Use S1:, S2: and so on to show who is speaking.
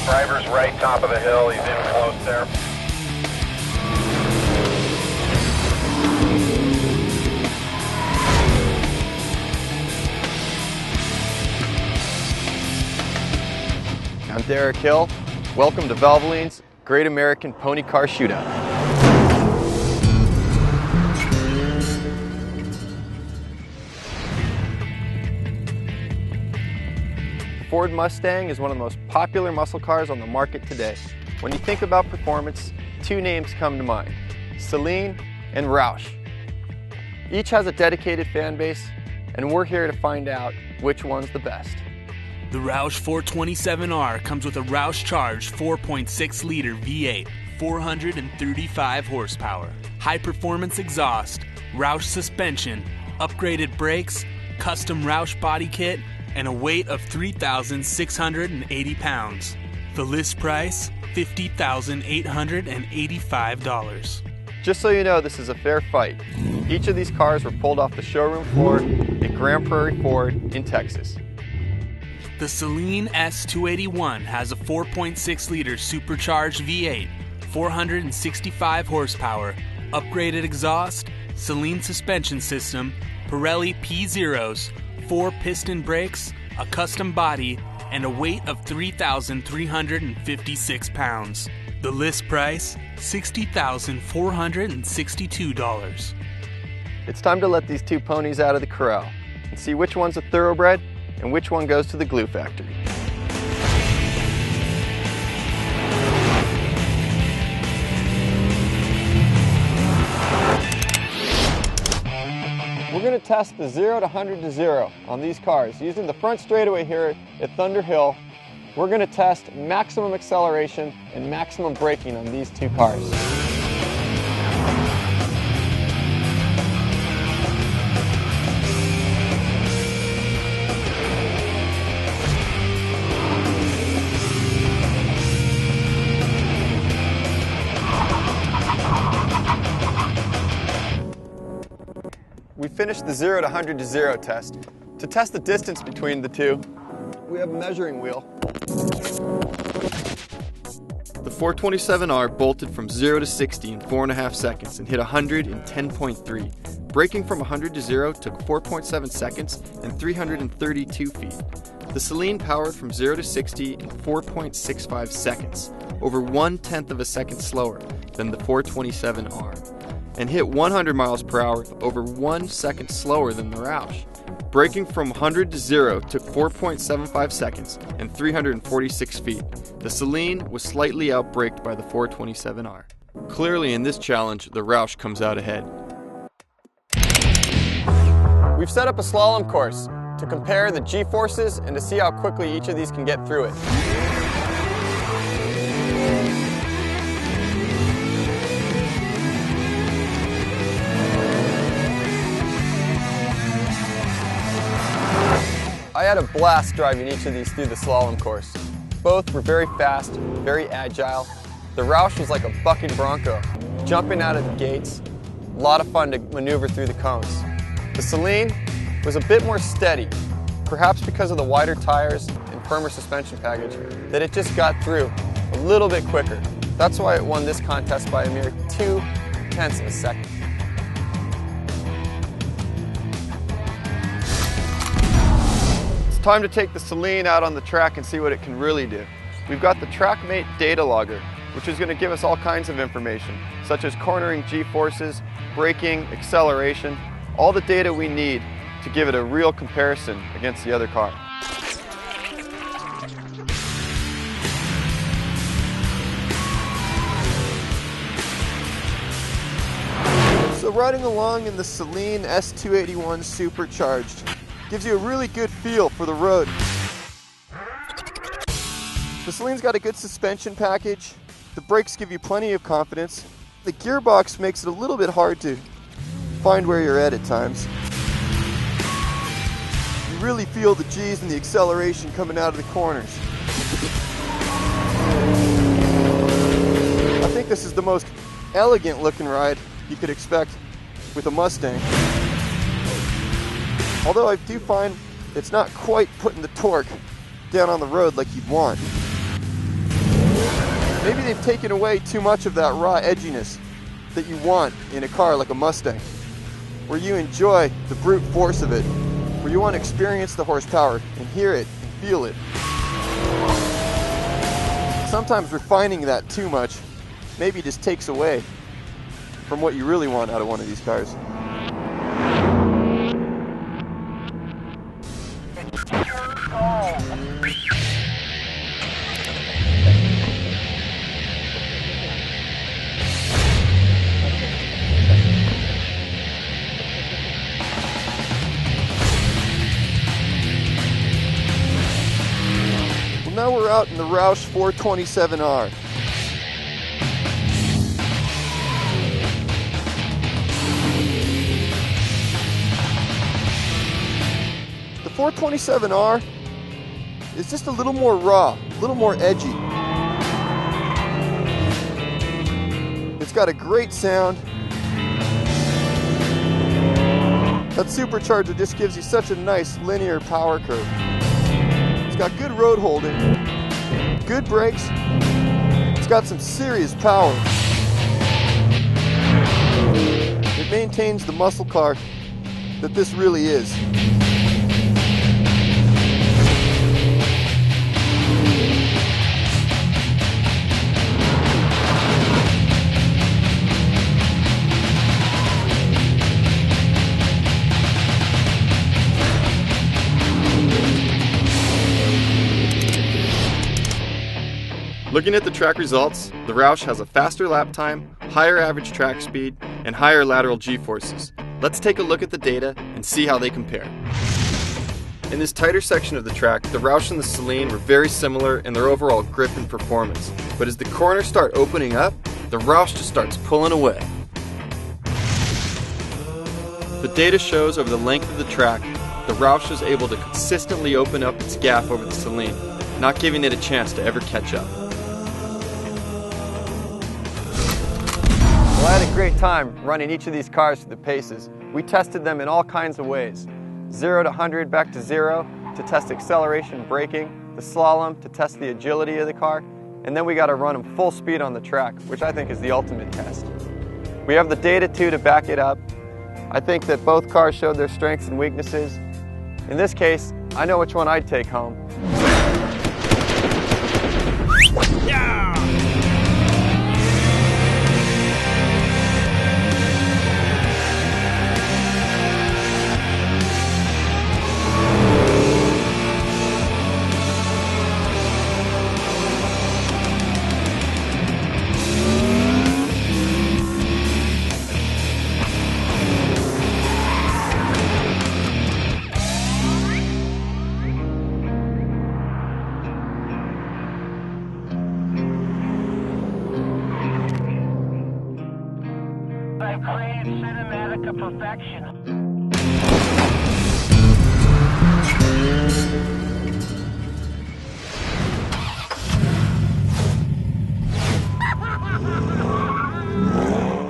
S1: Driver's right, top of the hill. He's in close there.
S2: I'm Derek Hill. Welcome to Valvoline's Great American Pony Car Shootout. The Ford Mustang is one of the most popular muscle cars on the market today. When you think about performance, two names come to mind: Saleen and ROUSH. Each has a dedicated fan base, and we're here to find out which one's the best.
S3: The ROUSH 427R comes with a ROUSH charged 4.6-liter V8, 435 horsepower, high-performance exhaust, ROUSH suspension, upgraded brakes, custom ROUSH body kit, and a weight of 3,680 pounds. The list price, $50,885.
S2: Just so you know, this is a fair fight. Each of these cars were pulled off the showroom floor at Grand Prairie Ford in Texas.
S3: The Saleen S281 has a 4.6-liter supercharged V8, 465 horsepower, upgraded exhaust, Saleen suspension system, Pirelli P0s, 4 piston brakes, a custom body, and a weight of 3,356 pounds. The list price, $60,462.
S2: It's time to let these two ponies out of the corral and see which one's a thoroughbred and which one goes to the glue factory. We're going to test the 0 to 100 to 0 on these cars. Using the front straightaway here at Thunder Hill, we're going to test maximum acceleration and maximum braking on these two cars. We finished the 0 to 100 to 0 test. To test the distance between the two, we have a measuring wheel. The 427R bolted from 0 to 60 in 4.5 seconds and hit 100 in 10.3. Braking from 100 to 0 took 4.7 seconds and 332 feet. The Saleen powered from 0 to 60 in 4.65 seconds, over 1/10 of a second slower than the 427R, and hit 100 miles per hour over 1 second slower than the ROUSH. Braking from 100 to 0 took 4.75 seconds and 346 feet. The Saleen was slightly outbraked by the 427R. Clearly in this challenge, the ROUSH comes out ahead. We've set up a slalom course to compare the G-forces and to see how quickly each of these can get through it. I had a blast driving each of these through the slalom course. Both were very fast, very agile. The ROUSH was like a bucking bronco, jumping out of the gates. A lot of fun to maneuver through the cones. The Saleen was a bit more steady, perhaps because of the wider tires and firmer suspension package, that it just got through a little bit quicker. That's why it won this contest by a mere 0.2 of a second. It's time to take the Saleen out on the track and see what it can really do. We've got the TrackMate data logger, which is going to give us all kinds of information, such as cornering G-forces, braking, acceleration, all the data we need to give it a real comparison against the other car. So riding along in the Saleen S281 Supercharged gives you a really good feel for the road. The Saleen's got a good suspension package. The brakes give you plenty of confidence. The gearbox makes it a little bit hard to find where you're at times. You really feel the G's and the acceleration coming out of the corners. I think this is the most elegant looking ride you could expect with a Mustang. Although I do find it's not quite putting the torque down on the road like you'd want. Maybe they've taken away too much of that raw edginess that you want in a car like a Mustang, where you enjoy the brute force of it, where you want to experience the horsepower and hear it and feel it. Sometimes refining that too much maybe just takes away from what you really want out of one of these cars. Well, now we're out in the ROUSH 427R. The 427R is just a little more raw, a little more edgy. It's got a great sound. That supercharger just gives you such a nice linear power curve. It's got good road holding, good brakes. It's got some serious power. It maintains the muscle car that this really is. Looking at the track results, the ROUSH has a faster lap time, higher average track speed, and higher lateral G-forces. Let's take a look at the data and see how they compare. In this tighter section of the track, the ROUSH and the Saleen were very similar in their overall grip and performance, but as the corners start opening up, the ROUSH just starts pulling away. The data shows over the length of the track, the ROUSH is able to consistently open up its gap over the Saleen, not giving it a chance to ever catch up. Well, I had a great time running each of these cars through the paces. We tested them in all kinds of ways. 0 to 100 back to 0 to test acceleration, braking, the slalom to test the agility of the car, and then we got to run them full speed on the track, which I think is the ultimate test. We have the data too to back it up. I think that both cars showed their strengths and weaknesses. In this case, I know which one I'd take home. Yeah!
S4: I crave cinematic perfection.